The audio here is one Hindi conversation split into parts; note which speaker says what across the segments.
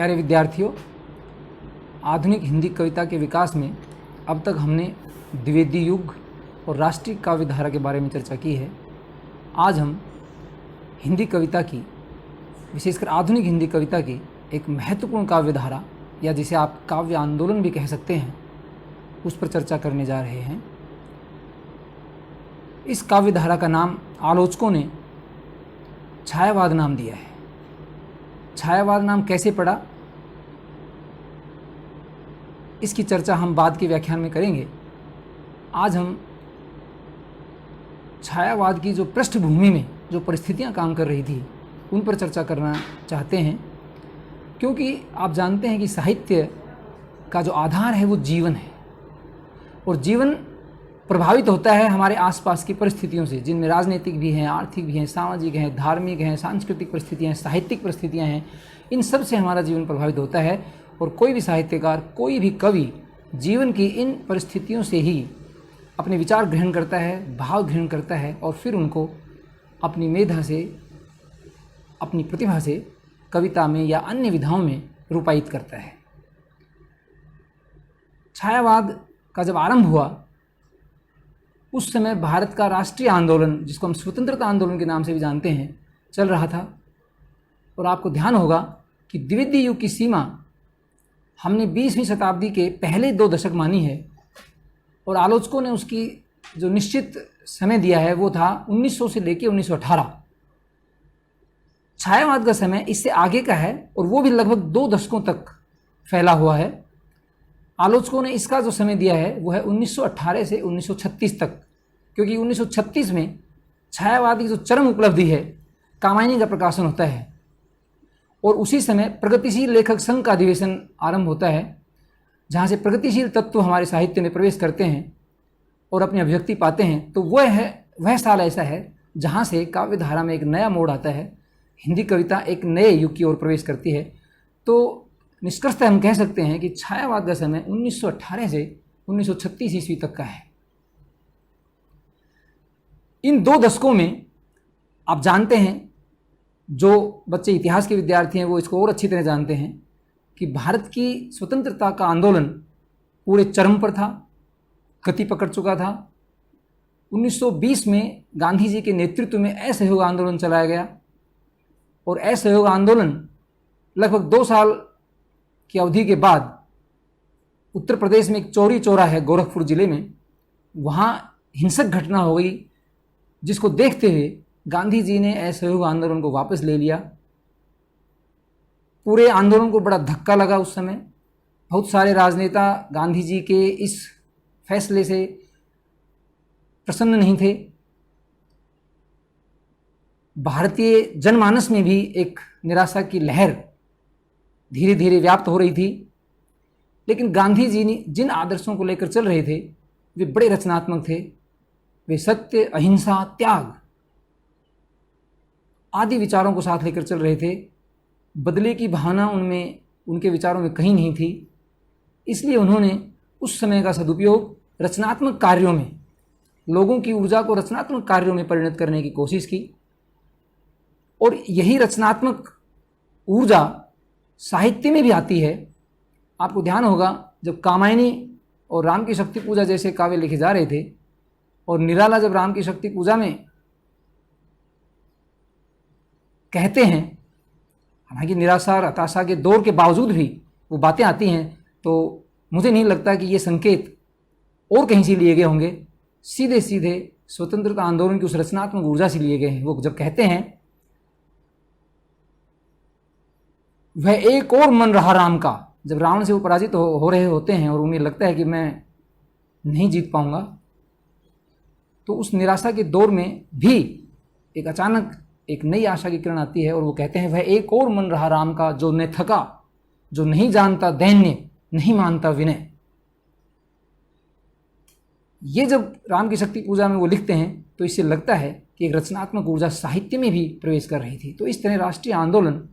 Speaker 1: प्यारे विद्यार्थियों, आधुनिक हिंदी कविता के विकास में अब तक हमने द्विवेदी युग और राष्ट्रीय काव्य धारा के बारे में चर्चा की है। आज हम हिंदी कविता की, विशेषकर आधुनिक हिंदी कविता की एक महत्वपूर्ण काव्य धारा, या जिसे आप काव्य आंदोलन भी कह सकते हैं, उस पर चर्चा करने जा रहे हैं। इस काव्य धारा का नाम आलोचकों ने छायावाद नाम दिया है। छायावाद नाम कैसे पड़ा, इसकी चर्चा हम बाद के व्याख्यान में करेंगे। आज हम छायावाद की जो पृष्ठभूमि में जो परिस्थितियां काम कर रही थी, उन पर चर्चा करना चाहते हैं, क्योंकि आप जानते हैं कि साहित्य का जो आधार है वो जीवन है, और जीवन प्रभावित होता है हमारे आसपास की परिस्थितियों से, जिनमें राजनीतिक भी हैं, आर्थिक भी हैं, सामाजिक हैं, धार्मिक हैं, सांस्कृतिक परिस्थितियाँ हैं, साहित्यिक परिस्थितियाँ हैं। इन सब से हमारा जीवन प्रभावित होता है, और कोई भी साहित्यकार, कोई भी कवि जीवन की इन परिस्थितियों से ही अपने विचार ग्रहण करता है, भाव ग्रहण करता है, और फिर उनको अपनी मेधा से, अपनी प्रतिभा से कविता में या अन्य विधाओं में रूपायित करता है। छायावाद का जब आरंभ हुआ, उस समय भारत का राष्ट्रीय आंदोलन, जिसको हम स्वतंत्रता आंदोलन के नाम से भी जानते हैं, चल रहा था। और आपको ध्यान होगा कि द्विवेदी युग की सीमा हमने 20वीं शताब्दी के पहले 2 दशक मानी है, और आलोचकों ने उसकी जो निश्चित समय दिया है वो था 1900 से लेकर 1918। छायावाद का समय इससे आगे का है, और वो भी लगभग 2 दशकों तक फैला हुआ है। आलोचकों ने इसका जो समय दिया है वो है 1918 से 1936 तक, क्योंकि 1936 में छायावाद की जो चरम उपलब्धि है, कामायनी का प्रकाशन होता है, और उसी समय प्रगतिशील लेखक संघ का अधिवेशन आरंभ होता है, जहाँ से प्रगतिशील तत्व हमारे साहित्य में प्रवेश करते हैं और अपनी अभिव्यक्ति पाते हैं। तो वह साल ऐसा है जहाँ से काव्य धारा में एक नया मोड़ आता है, हिंदी कविता एक नए युग की ओर प्रवेश करती है। तो निष्कर्षतः हम कह सकते हैं कि छायावाद का समय 1918 से 1936 ईस्वी तक का है। इन 2 दशकों में आप जानते हैं, जो बच्चे इतिहास के विद्यार्थी हैं वो इसको और अच्छी तरह जानते हैं, कि भारत की स्वतंत्रता का आंदोलन पूरे चरम पर था, गति पकड़ चुका था। 1920 में गांधी जी के नेतृत्व में असहयोग आंदोलन चलाया गया, और असहयोग आंदोलन लगभग 2 साल की अवधि के बाद उत्तर प्रदेश में एक चौरी चौरा है गोरखपुर जिले में, वहाँ हिंसक घटना हो गई, जिसको देखते हुए गांधी जी ने असहयोग आंदोलन को वापस ले लिया। पूरे आंदोलन को बड़ा धक्का लगा उस समय। बहुत सारे राजनेता गांधी जी के इस फैसले से प्रसन्न नहीं थे। भारतीय जनमानस में भी एक निराशा की लहर धीरे धीरे व्याप्त हो रही थी। लेकिन गांधी जी ने जिन आदर्शों को लेकर चल रहे थे वे बड़े रचनात्मक थे। वे सत्य, अहिंसा, त्याग आदि विचारों को साथ लेकर चल रहे थे। बदले की भावना उनमें, उनके विचारों में कहीं नहीं थी। इसलिए उन्होंने उस समय का सदुपयोग रचनात्मक कार्यों में, लोगों की ऊर्जा को रचनात्मक कार्यों में परिणत करने की कोशिश की। और यही रचनात्मक ऊर्जा साहित्य में भी आती है। आपको ध्यान होगा, जब कामायनी और राम की शक्ति पूजा जैसे काव्य लिखे जा रहे थे, और निराला जब राम की शक्ति पूजा में कहते हैं, हालांकि निराशा और हताशा के दौर के बावजूद भी वो बातें आती हैं, तो मुझे नहीं लगता कि ये संकेत और कहीं से लिए गए होंगे। सीधे सीधे स्वतंत्रता आंदोलन की उस रचनात्मक ऊर्जा से लिए गए हैं। वो जब कहते हैं, वह एक और मन रहा राम का, जब रावण से वो पराजित हो रहे होते हैं और उन्हें लगता है कि मैं नहीं जीत पाऊंगा, तो उस निराशा के दौर में भी एक अचानक एक नई आशा की किरण आती है, और वो कहते हैं, वह एक और मन रहा राम का, जो न थका, जो नहीं जानता दैन्य, नहीं मानता विनय। ये जब राम की शक्ति पूजा में वो लिखते हैं, तो इससे लगता है कि एक रचनात्मक ऊर्जा साहित्य में भी प्रवेश कर रही थी। तो इस तरह राष्ट्रीय आंदोलन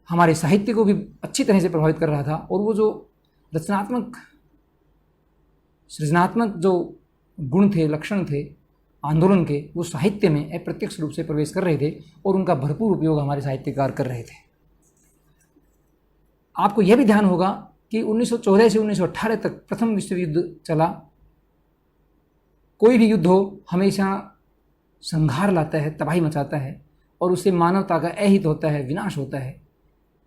Speaker 1: हमारे साहित्य को भी अच्छी तरह से प्रभावित कर रहा था, और वो जो रचनात्मक, सृजनात्मक जो गुण थे, लक्षण थे आंदोलन के, वो साहित्य में अप्रत्यक्ष रूप से प्रवेश कर रहे थे, और उनका भरपूर उपयोग हमारे साहित्यकार कर रहे थे। आपको यह भी ध्यान होगा कि 1914 से 1918 तक प्रथम विश्व युद्ध चला। कोई भी युद्ध हो हमेशा संहार लाता है, तबाही मचाता है, और उससे मानवता का अहित होता है, विनाश होता है,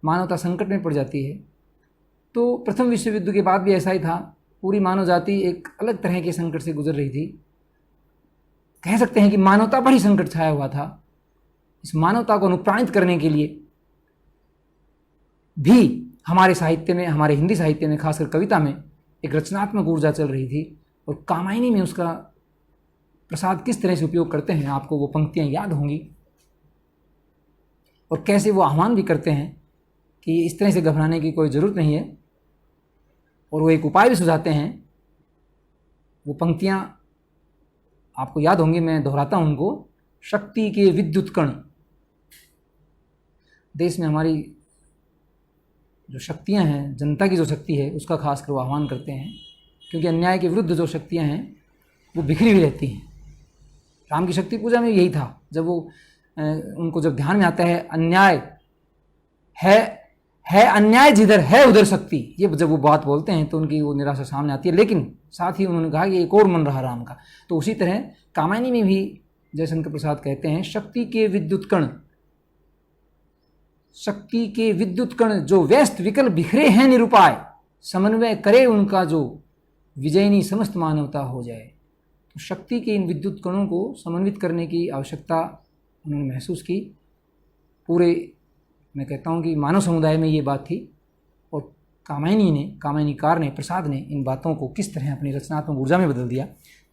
Speaker 1: मानवता संकट में पड़ जाती है। तो प्रथम विश्व युद्ध के बाद भी ऐसा ही था। पूरी मानव जाति एक अलग तरह के संकट से गुजर रही थी। कह सकते हैं कि मानवता पर ही संकट छाया हुआ था। इस मानवता को अनुप्राणित करने के लिए भी हमारे साहित्य में, हमारे हिंदी साहित्य में, खासकर कविता में एक रचनात्मक ऊर्जा चल रही थी। और कामायनी में उसका प्रसाद किस तरह से उपयोग करते हैं, आपको वो पंक्तियाँ याद होंगी, और कैसे वो आह्वान भी करते हैं कि इस तरह से घबराने की कोई ज़रूरत नहीं है, और वो एक उपाय भी सुझाते हैं। वो पंक्तियाँ आपको याद होंगी, मैं दोहराता हूँ उनको। शक्ति के विद्युत कण, देश में हमारी जो शक्तियाँ हैं, जनता की जो शक्ति है, उसका खासकर वो आह्वान करते हैं, क्योंकि अन्याय के विरुद्ध जो शक्तियाँ हैं वो बिखरी हुई रहती हैं। राम की शक्ति पूजा में यही था। जब वो उनको जब ध्यान में आता है अन्याय है अन्याय जिधर है उधर शक्ति, ये जब वो बात बोलते हैं तो उनकी वो निराशा सामने आती है। लेकिन साथ ही उन्होंने कहा कि एक और मन रहा राम का। तो उसी तरह कामायनी में भी जयशंकर प्रसाद कहते हैं, शक्ति के विद्युत कण, शक्ति के विद्युत कण जो व्यस्त विकल बिखरे हैं निरुपाय, समन्वय करे उनका जो विजयनी समस्त मानवता हो जाए। तो शक्ति के इन विद्युत कणों को समन्वित करने की आवश्यकता उन्होंने महसूस की। पूरे, मैं कहता हूँ कि मानव समुदाय में ये बात थी, और कामायनीकार ने, प्रसाद ने इन बातों को किस तरह अपनी रचनात्मक ऊर्जा में बदल दिया,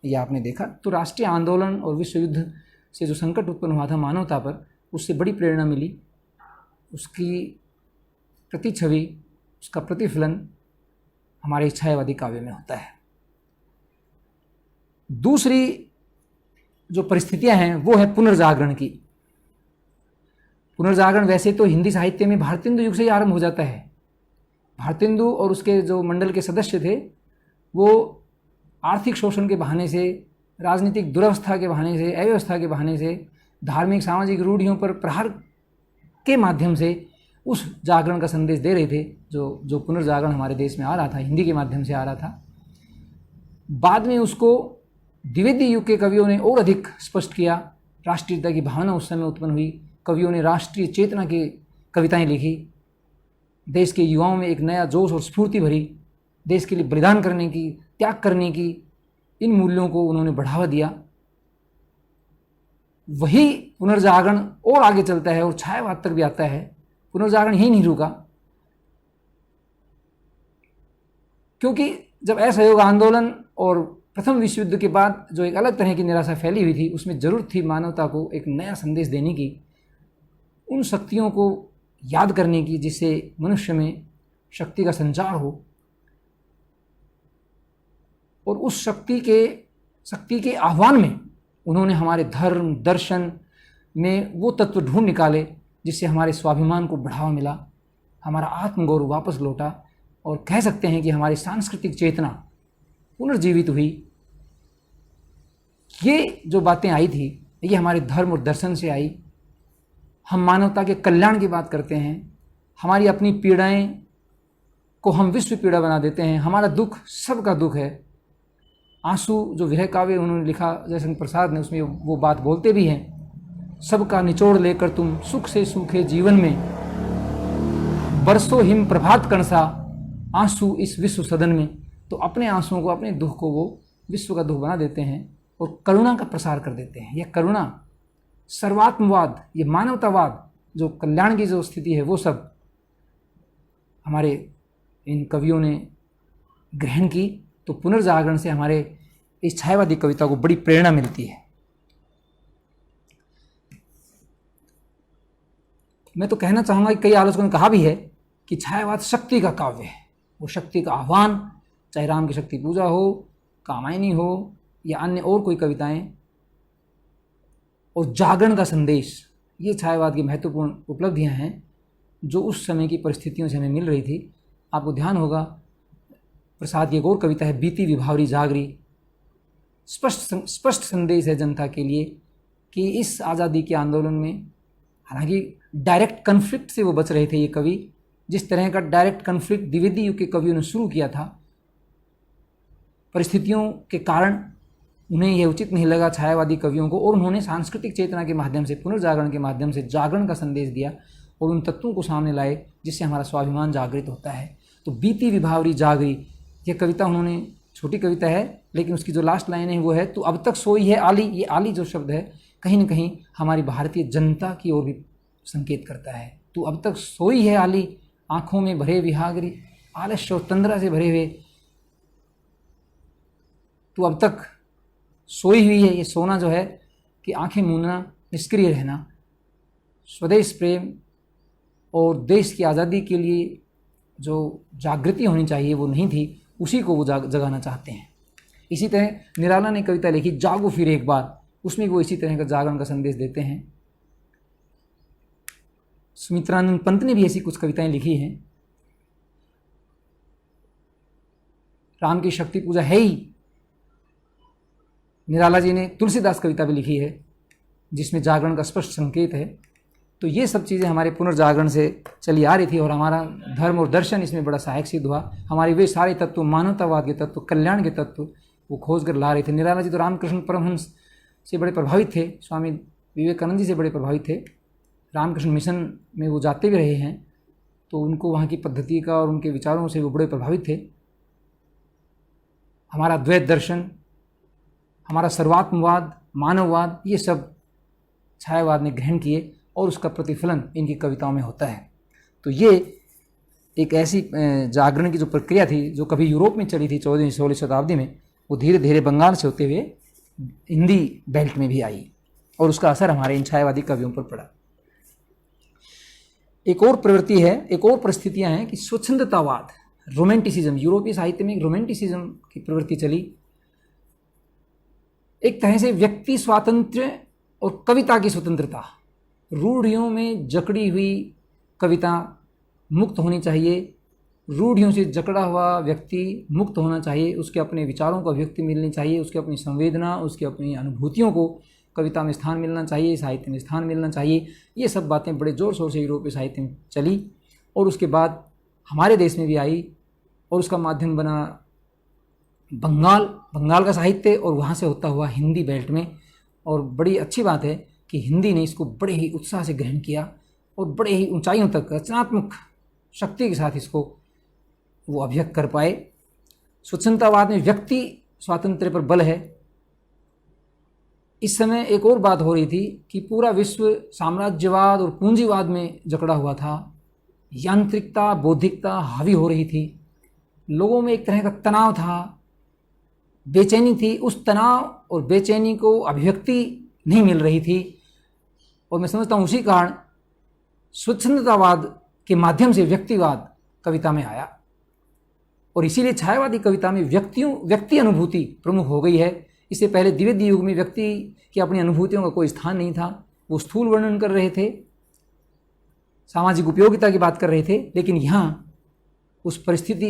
Speaker 1: ये आपने देखा। तो राष्ट्रीय आंदोलन और विश्व युद्ध से जो संकट उत्पन्न हुआ था मानवता पर, उससे बड़ी प्रेरणा मिली। उसकी प्रतिछवि, उसका प्रतिफलन हमारे छायावादी काव्य में होता है। दूसरी जो परिस्थितियां हैं वो है पुनर्जागरण की। पुनर्जागरण वैसे तो हिंदी साहित्य में भारतेंदु युग से ही आरंभ हो जाता है। भारतेंदु और उसके जो मंडल के सदस्य थे वो आर्थिक शोषण के बहाने से, राजनीतिक दुर्वस्था के बहाने से, अव्यवस्था के बहाने से, धार्मिक सामाजिक रूढ़ियों पर प्रहार के माध्यम से उस जागरण का संदेश दे रहे थे, जो पुनर्जागरण हमारे देश में आ रहा था, हिंदी के माध्यम से आ रहा था। बाद में उसको द्विवेदी युग के कवियों ने और अधिक स्पष्ट किया। राष्ट्रीयता की भावना उस समय उत्पन्न हुई। कवियों ने राष्ट्रीय चेतना की कविताएं लिखी, देश के युवाओं में एक नया जोश और स्फूर्ति भरी, देश के लिए बलिदान करने की, त्याग करने की, इन मूल्यों को उन्होंने बढ़ावा दिया। वही पुनर्जागरण और आगे चलता है और छायावाद तक भी आता है। पुनर्जागरण ही नहीं रुका, क्योंकि जब असहयोग आंदोलन और प्रथम विश्व युद्ध के बाद जो एक अलग तरह की निराशा फैली हुई थी, उसमें जरूरत थी मानवता को एक नया संदेश देने की, उन शक्तियों को याद करने की जिससे मनुष्य में शक्ति का संचार हो, और उस शक्ति के आह्वान में उन्होंने हमारे धर्म दर्शन में वो तत्व ढूंढ निकाले जिससे हमारे स्वाभिमान को बढ़ावा मिला, हमारा आत्मगौरव वापस लौटा, और कह सकते हैं कि हमारी सांस्कृतिक चेतना पुनर्जीवित हुई। ये जो बातें आई थी ये हमारे धर्म और दर्शन से आई। हम मानवता के कल्याण की बात करते हैं, हमारी अपनी पीड़ाएं को हम विश्व पीड़ा बना देते हैं। हमारा दुख सबका दुख है। आंसू जो विरह काव्य उन्होंने लिखा जयशंकर प्रसाद ने, उसमें वो बात बोलते भी हैं, सबका निचोड़ लेकर तुम सुख से सूखे जीवन में, बरसों हिम प्रभात कणसा आंसू इस विश्व सदन में। तो अपने आंसुओं को, अपने दुख को वो विश्व का दुख बना देते हैं और करुणा का प्रसार कर देते हैं। यह करुणा, सर्वात्मवाद, ये मानवतावाद, जो कल्याण की जो स्थिति है, वो सब हमारे इन कवियों ने ग्रहण की। तो पुनर्जागरण से हमारे इस छायावादी कविता को बड़ी प्रेरणा मिलती है। मैं तो कहना चाहूँगा कि कई आलोचकों ने कहा भी है कि छायावाद शक्ति का काव्य है। वो शक्ति का आह्वान, चाहे राम की शक्ति पूजा हो, कामायनी हो या अन्य और कोई कविताएं, और जागरण का संदेश, ये छायावाद की महत्वपूर्ण उपलब्धियां हैं जो उस समय की परिस्थितियों से हमें मिल रही थी। आपको ध्यान होगा प्रसाद की एक और कविता है, बीती विभावरी जागरी। स्पष्ट संदेश है जनता के लिए कि इस आज़ादी के आंदोलन में, हालांकि डायरेक्ट कन्फ्लिक्ट से वो बच रहे थे ये कवि, जिस तरह का डायरेक्ट कन्फ्लिक्ट द्विवेदी युग के कवियों ने शुरू किया था, परिस्थितियों के कारण उन्हें यह उचित नहीं लगा छायावादी कवियों को, और उन्होंने सांस्कृतिक चेतना के माध्यम से, पुनर्जागरण के माध्यम से जागरण का संदेश दिया और उन तत्वों को सामने लाए जिससे हमारा स्वाभिमान जागृत होता है। तो बीती विभावरी जागरी, यह कविता उन्होंने, छोटी कविता है लेकिन उसकी जो लास्ट लाइन है वो है, तो अब तक सोई है आली। ये आली जो शब्द है कहीं न कहीं हमारी भारतीय जनता की ओर भी संकेत करता है। तो अब तक सोई है आली, आंखों में भरे विहागरी, आलस्य और तंद्रा से भरे हुए, तो अब तक सोई हुई है। ये सोना जो है कि आंखें मूंदना, निष्क्रिय रहना, स्वदेश प्रेम और देश की आज़ादी के लिए जो जागृति होनी चाहिए वो नहीं थी, उसी को वो जगाना चाहते हैं। इसी तरह निराला ने कविता लिखी जागो फिर एक बार, उसमें वो इसी तरह का जागरण का संदेश देते हैं। सुमित्रानंद पंत ने भी ऐसी कुछ कविताएं लिखी हैं। राम की शक्ति पूजा है ही। निराला जी ने तुलसीदास कविता भी लिखी है जिसमें जागरण का स्पष्ट संकेत है। तो ये सब चीज़ें हमारे पुनर्जागरण से चली आ रही थी और हमारा धर्म और दर्शन इसमें बड़ा सहायक सिद्ध हुआ। हमारे वे सारे तत्व, मानवतावाद के तत्व, कल्याण के तत्व वो खोज कर ला रहे थे। निराला जी तो रामकृष्ण परमहंस से बड़े प्रभावित थे, स्वामी विवेकानंद जी से बड़े प्रभावित थे। रामकृष्ण मिशन में वो जाते भी रहे हैं, तो उनको वहाँ की पद्धति का और उनके विचारों से वो बड़े प्रभावित थे। हमारा द्वैत दर्शन, हमारा सर्वात्मवाद, मानववाद, ये सब छायावाद ने ग्रहण किए और उसका प्रतिफलन इनकी कविताओं में होता है। तो ये एक ऐसी जागरण की जो प्रक्रिया थी जो कभी यूरोप में चली थी 14वीं-16वीं शताब्दी में, वो धीरे धीरे बंगाल से होते हुए हिंदी बेल्ट में भी आई और उसका असर हमारे इन छायावादी कवियों पर पड़ा। एक और प्रवृत्ति है, एक और परिस्थितियां हैं कि स्वच्छंदतावाद, रोमेंटिसिज्म, यूरोपीय साहित्य में रोमेंटिसिज्म की प्रवृत्ति चली। एक तरह से व्यक्ति स्वातंत्र्य और कविता की स्वतंत्रता, रूढ़ियों में जकड़ी हुई कविता मुक्त होनी चाहिए, रूढ़ियों से जकड़ा हुआ व्यक्ति मुक्त होना चाहिए, उसके अपने विचारों को अभिव्यक्ति मिलनी चाहिए, उसके अपनी संवेदना, उसकी अपनी अनुभूतियों को कविता में स्थान मिलना चाहिए, साहित्य में स्थान मिलना चाहिए। ये सब बातें बड़े ज़ोर शोर से यूरोपीय साहित्य में चली और उसके बाद हमारे देश में भी आई और उसका माध्यम बना बंगाल का साहित्य और वहाँ से होता हुआ हिंदी बेल्ट में। और बड़ी अच्छी बात है कि हिंदी ने इसको बड़े ही उत्साह से ग्रहण किया और बड़े ही ऊंचाइयों तक रचनात्मक शक्ति के साथ इसको वो अभिव्यक्त कर पाए। स्वच्छंदतावाद में व्यक्ति स्वातंत्र्य पर बल है। इस समय एक और बात हो रही थी कि पूरा विश्व साम्राज्यवाद और पूंजीवाद में जकड़ा हुआ था, यांत्रिकता, बौद्धिकता हावी हो रही थी, लोगों में एक तरह का तनाव था, बेचैनी थी। उस तनाव और बेचैनी को अभिव्यक्ति नहीं मिल रही थी और मैं समझता हूँ उसी कारण स्वच्छंदतावाद के माध्यम से व्यक्तिवाद कविता में आया और इसीलिए छायावादी कविता में व्यक्ति अनुभूति प्रमुख हो गई है। इससे पहले द्विवेदी युग में व्यक्ति की अपनी अनुभूतियों का कोई स्थान नहीं था। वो स्थूल वर्णन कर रहे थे, सामाजिक उपयोगिता की बात कर रहे थे, लेकिन यहाँ उस परिस्थिति,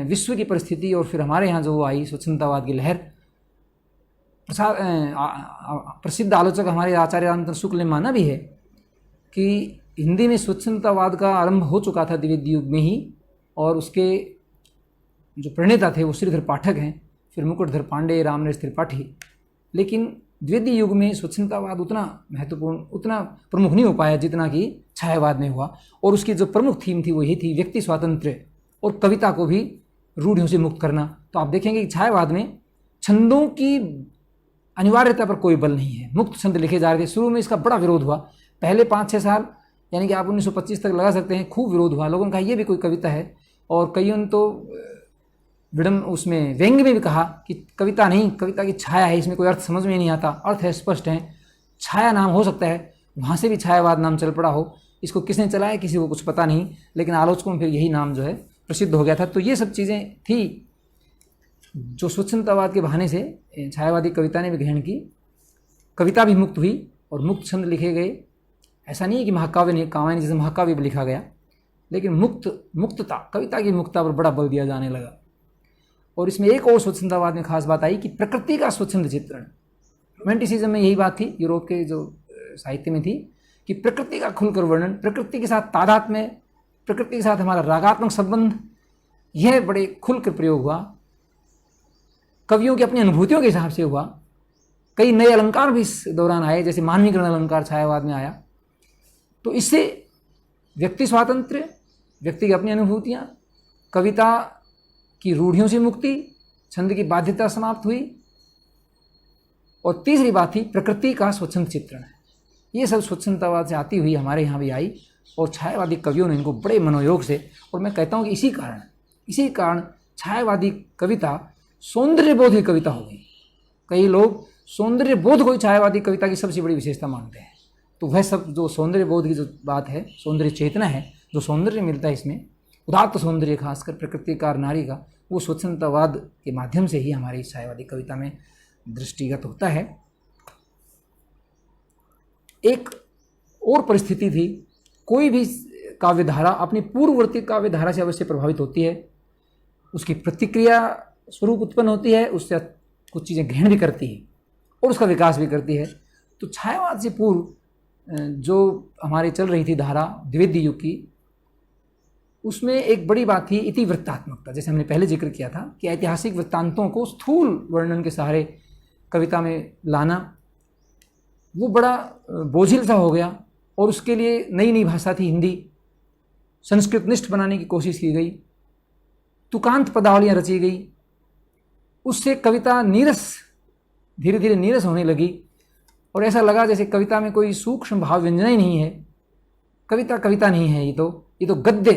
Speaker 1: विश्व की परिस्थिति और फिर हमारे यहाँ जो आई स्वच्छंदतावाद की लहर, प्रसिद्ध आलोचक हमारे आचार्य रामचंद्र शुक्ल ने माना भी है कि हिंदी में स्वच्छंदतावाद का आरंभ हो चुका था द्विवेदी युग में ही और उसके जो प्रणेता थे वो श्रीधर पाठक हैं, फिर मुकुटधर पांडे, रामनरेश त्रिपाठी। लेकिन द्विवेदी युग में स्वच्छंदतावाद उतना महत्वपूर्ण, उतना प्रमुख नहीं हो पाया जितना कि छायावाद में हुआ और उसकी जो प्रमुख थीम थी वो यही थी, व्यक्ति स्वातंत्र्य और कविता को भी रूढ़ियों से मुक्त करना। तो आप देखेंगे कि छायावाद में छंदों की अनिवार्यता पर कोई बल नहीं है, मुक्त छंद लिखे जा रहे थे। शुरू में इसका बड़ा विरोध हुआ, पहले 5-6 साल यानी कि आप 1925 तक लगा सकते हैं, खूब विरोध हुआ। लोगों ने कहा ये भी कोई कविता है और कईयों ने तो उसमें व्यंग्य में भी कहा कि कविता नहीं, कविता की छाया है, इसमें कोई अर्थ समझ में नहीं आता, अर्थ है स्पष्ट है, छाया नाम हो सकता है। वहाँ से भी छायावाद नाम चल पड़ा हो, इसको किसने चलाया किसी को कुछ पता नहीं, लेकिन आलोचकों में फिर यही नाम जो है प्रसिद्ध हो गया था। तो ये सब चीज़ें थी जो स्वच्छंदतावाद के बहाने से छायावादी कविता ने भी ग्रहण की। कविता भी मुक्त हुई और मुक्त छंद लिखे गए। ऐसा नहीं है कि महाकाव्य नहीं, काव्य जैसे महाकाव्य भी लिखा गया, लेकिन मुक्तता, कविता की मुक्तता पर बड़ा बल दिया जाने लगा। और इसमें एक और स्वच्छंदतावाद में खास बात आई कि प्रकृति का स्वच्छंद चित्रण। रोमेंटिसिज्म में यही बात थी, यूरोप के जो साहित्य में थी कि प्रकृति का खुलकर वर्णन, प्रकृति के साथ तादाद में प्रकृति के साथ हमारा रागात्मक संबंध, यह बड़े खुलकर प्रयोग हुआ। कवियों की अपनी अनुभूतियों के हिसाब से हुआ। कई नए अलंकार भी इस दौरान आए, जैसे मानवीकरण अलंकार छायावाद में आया। तो इससे व्यक्ति स्वातंत्र्य, व्यक्ति की अपनी अनुभूतियाँ, कविता की रूढ़ियों से मुक्ति, छंद की बाध्यता समाप्त हुई, और तीसरी बात थी प्रकृति का स्वच्छंद चित्रण। ये सब स्वच्छंदतावाद से आती हुई हमारे यहाँ भी आई, और छायावादी कवियों ने इनको बड़े मनोयोग से, और मैं कहता हूँ कि इसी कारण छायावादी कविता सौंदर्य बोध की कविता हो गई। कई लोग सौंदर्य बोध को ही छायावादी कविता की सबसे बड़ी विशेषता मानते हैं। तो वह सब जो सौंदर्य बोध की जो बात है, सौंदर्य चेतना है, जो सौंदर्य मिलता है इसमें, उदात्त सौंदर्य खासकर प्रकृति का और नारी का, वो स्वच्छंदतावाद के माध्यम से ही हमारी छायावादी कविता में दृष्टिगत होता है। एक और परिस्थिति थी, कोई भी काव्यधारा अपनी पूर्ववर्ती काव्यधारा से अवश्य प्रभावित होती है, उसकी प्रतिक्रिया स्वरूप उत्पन्न होती है, उससे कुछ चीज़ें ग्रहण भी करती है और उसका विकास भी करती है। तो छायावाद से पूर्व जो हमारे चल रही थी धारा द्विवेदी युग की, उसमें एक बड़ी बात थी इतिवृत्तात्मकता। जैसे हमने पहले जिक्र किया था कि ऐतिहासिक वृत्तांतों को स्थूल वर्णन के सहारे कविता में लाना, वो बड़ा बोझिल सा हो गया, और उसके लिए नई नई भाषा थी हिंदी, संस्कृतनिष्ठ बनाने की कोशिश की गई, तुकांत पदावलियाँ रची गई। उससे कविता धीरे धीरे नीरस होने लगी, और ऐसा लगा जैसे कविता में कोई सूक्ष्म भाव व्यंजना ही नहीं है। कविता नहीं है, ये तो गद्य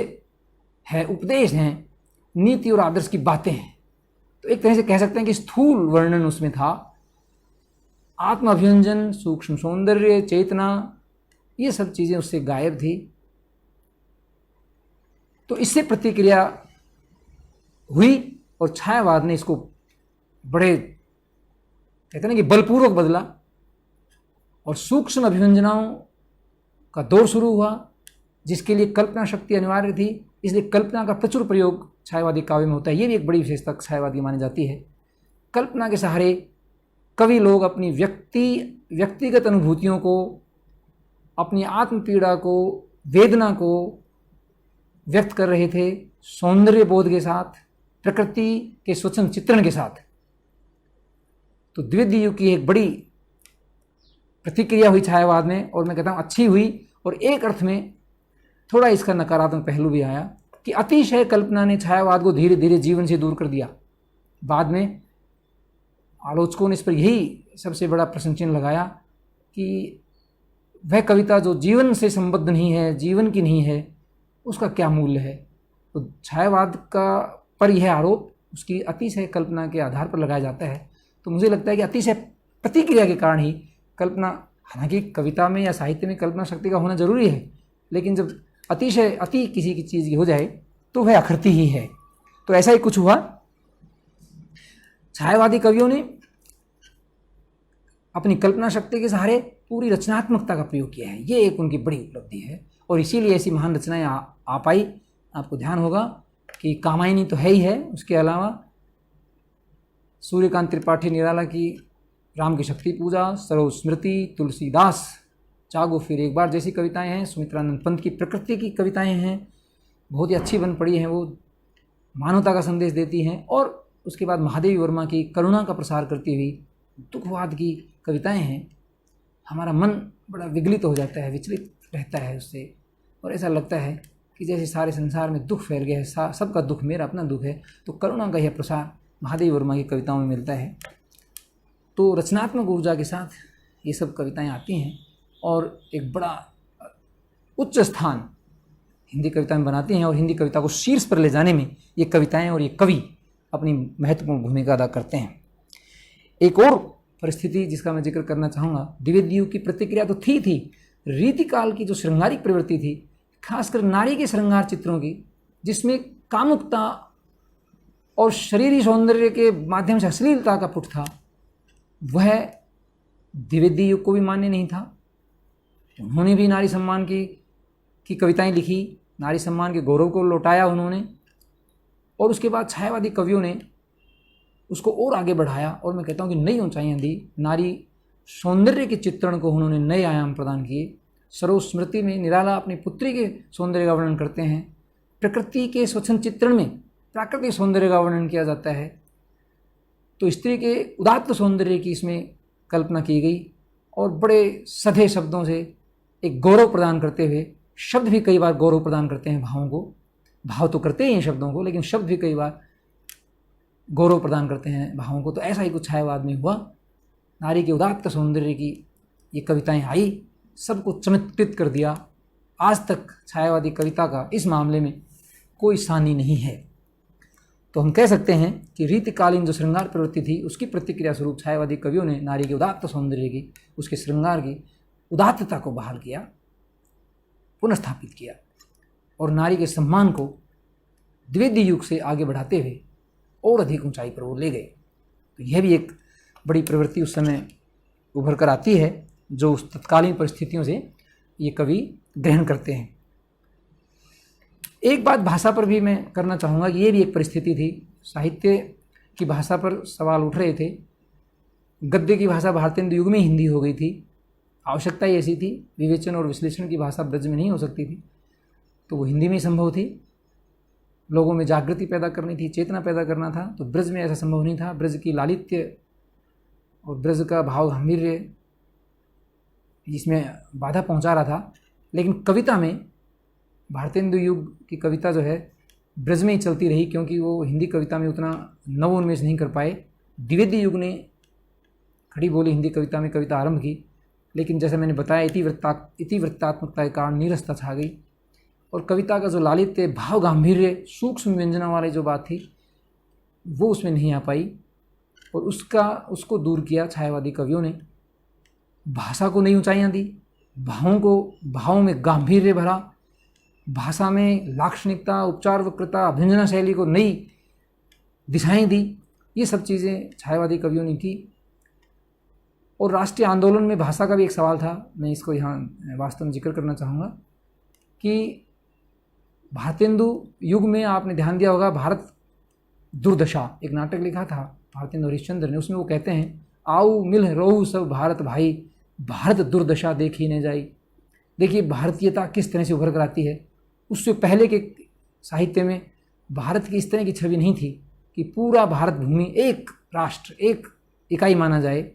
Speaker 1: है, उपदेश हैं, नीति और आदर्श की बातें हैं। तो एक तरह से कह सकते हैं कि स्थूल वर्णन उसमें था, आत्म अभिव्यंजन, सूक्ष्म सौंदर्य, चेतना, ये सब चीज़ें उससे गायब थी। तो इससे प्रतिक्रिया हुई, और छायावाद ने इसको बड़े कहते हैं ना कि बलपूर्वक बदला, और सूक्ष्म अभिव्यंजनाओं का दौर शुरू हुआ, जिसके लिए कल्पना शक्ति अनिवार्य थी। इसलिए कल्पना का प्रचुर प्रयोग छायावादी काव्य में होता है। ये भी एक बड़ी विशेषता छायावादी मानी जाती है। कल्पना के सहारे कवि लोग अपनी व्यक्तिगत अनुभूतियों को, अपनी आत्म पीड़ा को, वेदना को व्यक्त कर रहे थे, सौंदर्य बोध के साथ, प्रकृति के स्वच्छंद चित्रण के साथ। तो द्विवेदी युग की एक बड़ी प्रतिक्रिया हुई छायावाद में, और मैं कहता हूँ अच्छी हुई। और एक अर्थ में थोड़ा इसका नकारात्मक पहलू भी आया कि अतिशय कल्पना ने छायावाद को धीरे धीरे जीवन से दूर कर दिया। बाद में आलोचकों ने इस पर यही सबसे बड़ा प्रश्न चिन्ह लगाया कि वह कविता जो जीवन से संबद्ध नहीं है, जीवन की नहीं है, उसका क्या मूल्य है। तो छायावाद का पर यह आरोप उसकी अतिशय कल्पना के आधार पर लगाया जाता है। तो मुझे लगता है कि अतिशय प्रतिक्रिया के कारण ही कल्पना, हालांकि कविता में या साहित्य में कल्पना शक्ति का होना जरूरी है, लेकिन जब अति किसी की चीज़ की हो जाए तो वह आकृति ही है। तो ऐसा ही कुछ हुआ। छायावादी कवियों ने अपनी कल्पना शक्ति के सहारे पूरी रचनात्मकता का प्रयोग किया है। ये एक उनकी बड़ी उपलब्धि है, और इसीलिए ऐसी महान रचनाएं आ पाई। आपको ध्यान होगा कि कामायनी तो है ही है, उसके अलावा सूर्यकांत त्रिपाठी निराला की राम की शक्ति पूजा, सरोज स्मृति, तुलसीदास जागो फिर एक बार जैसी कविताएं हैं, सुमित्रानंद पंत की प्रकृति की कविताएं हैं, बहुत ही अच्छी बन पड़ी हैं, वो मानवता का संदेश देती हैं। और उसके बाद महादेवी वर्मा की करुणा का प्रसार करती हुई दुखवाद की कविताएं हैं। हमारा मन बड़ा विगलित हो जाता है, विचलित रहता है उससे, और ऐसा लगता है कि जैसे सारे संसार में दुख फैल गया है, सबका दुख मेरा अपना दुख है। तो करुणा का यह प्रसार महादेवी वर्मा की कविताओं में मिलता है। तो रचनात्मक ऊर्जा के साथ ये सब कविताएं आती हैं, और एक बड़ा उच्च स्थान हिंदी कविता में बनाती हैं, और हिंदी कविता को शीर्ष पर ले जाने में ये कविताएं और ये कवि अपनी महत्वपूर्ण भूमिका अदा करते हैं। एक और परिस्थिति जिसका मैं जिक्र करना चाहूँगा, द्विवेदी युग की प्रतिक्रिया तो थी रीतिकाल की जो श्रृंगारिक प्रवृत्ति थी, खासकर नारी के श्रृंगार चित्रों की, जिसमें कामुकता और शरीरी सौंदर्य के माध्यम से अश्लीलता का पुट था, वह द्विवेदी युग को भी मान्य नहीं था। उन्होंने भी नारी सम्मान की कविताएं लिखी, नारी सम्मान के गौरव को लौटाया उन्होंने, और उसके बाद छायावादी कवियों ने उसको और आगे बढ़ाया, और मैं कहता हूँ कि नई ऊंचाइयां दी। नारी सौंदर्य के चित्रण को उन्होंने नए आयाम प्रदान किए। सरोज स्मृति में निराला अपनी पुत्री के सौंदर्य का वर्णन करते हैं, प्रकृति के स्वच्छंद चित्रण में प्राकृतिक सौंदर्य का वर्णन किया जाता है, तो स्त्री के उदात्त सौंदर्य की इसमें कल्पना की गई और बड़े सधे शब्दों से एक गौरव प्रदान करते हुए, शब्द भी कई बार गौरव प्रदान करते हैं भावों को, भाव तो करते ही हैं शब्दों को, लेकिन शब्द भी कई बार गौरव प्रदान करते हैं भावों को। तो ऐसा ही कुछ छायावाद में हुआ। नारी के उदात्त सौंदर्य की ये कविताएं आई, सबको चमत्कृत कर दिया। आज तक छायावादी कविता का इस मामले में कोई सानी नहीं है। तो हम कह सकते हैं कि रीतिकालीन जो श्रृंगार प्रवृत्ति थी उसकी प्रतिक्रिया स्वरूप छायावादी कवियों ने नारी के उदात्त सौंदर्य की, उसके श्रृंगार की उदात्तता को बहाल किया, पुनर्स्थापित किया और नारी के सम्मान को द्विवेदी युग से आगे बढ़ाते हुए और अधिक ऊंचाई पर वो ले गए। तो यह भी एक बड़ी प्रवृत्ति उस समय उभर कर आती है जो उस तत्कालीन परिस्थितियों से ये कवि ग्रहण करते हैं। एक बात भाषा पर भी मैं करना चाहूँगा कि ये भी एक परिस्थिति थी। साहित्य की भाषा पर सवाल उठ रहे थे। गद्य की भाषा भारतेंदु युग में हिंदी हो गई थी, आवश्यकता ही ऐसी थी। विवेचन और विश्लेषण की भाषा ब्रज में नहीं हो सकती थी, तो वो हिंदी में ही संभव थी। लोगों में जागृति पैदा करनी थी, चेतना पैदा करना था, तो ब्रज में ऐसा संभव नहीं था। ब्रज की लालित्य और ब्रज का भाव गांभीर्य जिसमें बाधा पहुंचा रहा था। लेकिन कविता में भारतेंदु युग की कविता जो है ब्रज में ही चलती रही, क्योंकि वो हिंदी कविता में उतना नवोन्मेष नहीं कर पाए। द्विवेदी युग ने खड़ी बोली हिंदी कविता में कविता आरंभ की, लेकिन जैसे मैंने बताया इतिवृत्तात्मकता के कारण नीरसता छा गई और कविता का जो लालित्य, भाव गांभीर्य, सूक्ष्म व्यंजना वाली जो बात थी वो उसमें नहीं आ पाई और उसको दूर किया छायावादी कवियों ने। भाषा को नई ऊंचाइयां दी, भावों में गांभीर्य भरा, भाषा में लाक्षणिकता, उपचार वक्रता, अभिव्यंजना शैली को नई दिशाएं दी। ये सब चीज़ें छायावादी कवियों ने की। और राष्ट्रीय आंदोलन में भाषा का भी एक सवाल था, मैं इसको यहाँ वास्तव में जिक्र करना चाहूँगा कि भारतेंदु युग में आपने ध्यान दिया होगा भारत दुर्दशा एक नाटक लिखा था भारतेंदु हरिश्चंद्र ने। उसमें वो कहते हैं आओ मिल रोहु सब भारत भाई, भारत दुर्दशा देखी न जाई। देखिए भारतीयता किस तरह से उभर कर आती है। उससे पहले के साहित्य में भारत की इस तरह की छवि नहीं थी कि पूरा भारत भूमि एक राष्ट्र, एक इकाई माना जाए।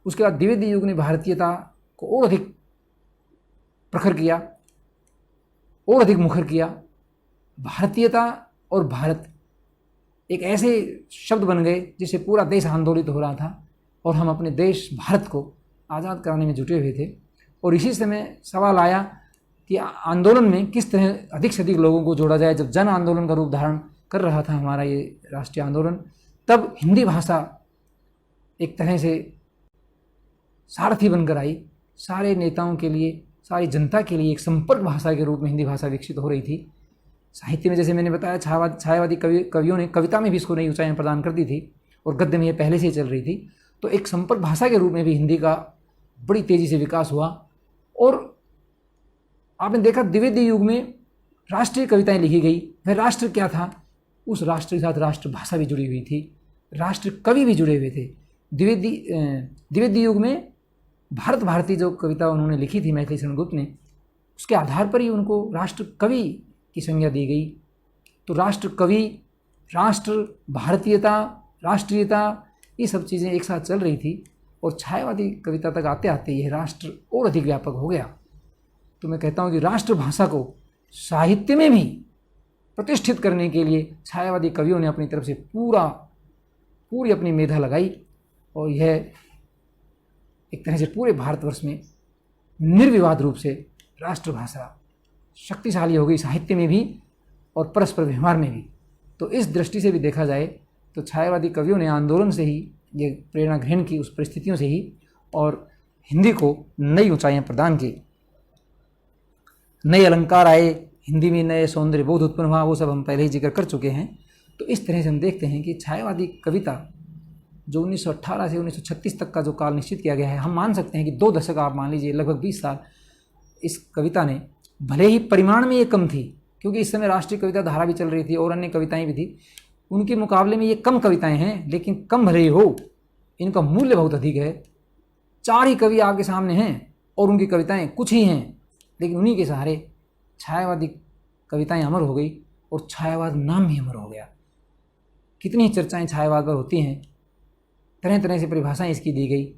Speaker 1: उसके बाद द्विवेदी युग ने भारतीयता को और अधिक प्रखर किया, और अधिक मुखर किया। भारतीयता और भारत एक ऐसे शब्द बन गए जिससे पूरा देश आंदोलित हो रहा था और हम अपने देश भारत को आज़ाद कराने में जुटे हुए थे। और इसी समय सवाल आया कि आंदोलन में किस तरह अधिक से अधिक लोगों को जोड़ा जाए। जब जन आंदोलन का रूप धारण कर रहा था हमारा ये राष्ट्रीय आंदोलन, तब हिंदी भाषा एक तरह से सारथी बनकर आई। सारे नेताओं के लिए, सारी जनता के लिए एक संपर्क भाषा के रूप में हिंदी भाषा विकसित हो रही थी। साहित्य में जैसे मैंने बताया छायावादी कवियों ने कविता में भी इसको नई ऊंचाइयां प्रदान कर दी थी और गद्य में ये पहले से ही चल रही थी। तो एक संपर्क भाषा के रूप में भी हिंदी का बड़ी तेज़ी से विकास हुआ। और आपने देखा द्विवेदी युग में राष्ट्रीय कविताएं लिखी गई। वह राष्ट्र क्या था, उस राष्ट्र के साथ राष्ट्रभाषा भी जुड़ी हुई थी, राष्ट्र कवि भी जुड़े हुए थे। द्विवेदी युग में भारत भारती जो कविता उन्होंने लिखी थी मैथिली शरण गुप्त ने, उसके आधार पर ही उनको राष्ट्र कवि की संज्ञा दी गई। तो राष्ट्र कवि, राष्ट्र, भारतीयता, राष्ट्रीयता, ये सब चीज़ें एक साथ चल रही थी। और छायावादी कविता तक आते आते यह राष्ट्र और अधिक व्यापक हो गया। तो मैं कहता हूँ कि राष्ट्रभाषा को साहित्य में भी प्रतिष्ठित करने के लिए छायावादी कवियों ने अपनी तरफ से पूरी अपनी मेधा लगाई और यह एक तरह से पूरे भारतवर्ष में निर्विवाद रूप से राष्ट्रभाषा शक्तिशाली हो गई, साहित्य में भी और परस्पर व्यवहार में भी। तो इस दृष्टि से भी देखा जाए तो छायावादी कवियों ने आंदोलन से ही ये प्रेरणा ग्रहण की, उस परिस्थितियों से ही, और हिंदी को नई ऊंचाइयां प्रदान की। नए अलंकार आए, हिंदी में नए सौंदर्य बोध उत्पन्न हुआ, वो सब हम पहले ही जिक्र कर चुके हैं। तो इस तरह से हम देखते हैं कि छायावादी कविता जो 1918 से 1936 तक का जो काल निश्चित किया गया है, हम मान सकते हैं कि 2 दशक आप मान लीजिए, लगभग 20 साल इस कविता ने, भले ही परिमाण में ये कम थी क्योंकि इस समय राष्ट्रीय कविता धारा भी चल रही थी और अन्य कविताएं भी थी, उनके मुकाबले में ये कम कविताएं हैं, लेकिन कम भले ही हो, इनका मूल्य बहुत अधिक है। 4 ही कवि आपके सामने हैं और उनकी कविताएं कुछ ही हैं, लेकिन उन्हीं के सहारे छायावादी कविताएं अमर हो गई और छायावाद नाम ही अमर हो गया। कितनी चर्चाएं छायावाद पर होती हैं, तरह तरह से परिभाषाएं इसकी दी गई।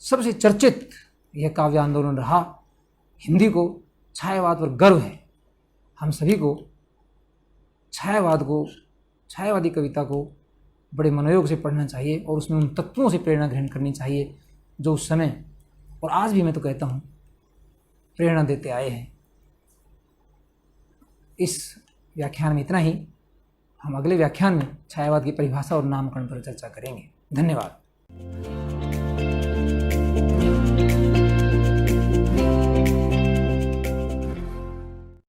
Speaker 1: सबसे चर्चित यह काव्य आंदोलन रहा। हिंदी को छायावाद पर गर्व है। हम सभी को छायावाद को, छायावादी कविता को बड़े मनोयोग से पढ़ना चाहिए और उसमें उन तत्वों से प्रेरणा ग्रहण करनी चाहिए जो उस समय और आज भी मैं तो कहता हूँ प्रेरणा देते आए हैं। इस व्याख्यान में इतना ही। हम अगले व्याख्यान में छायावाद की परिभाषा और नामकरण पर चर्चा करेंगे। धन्यवाद।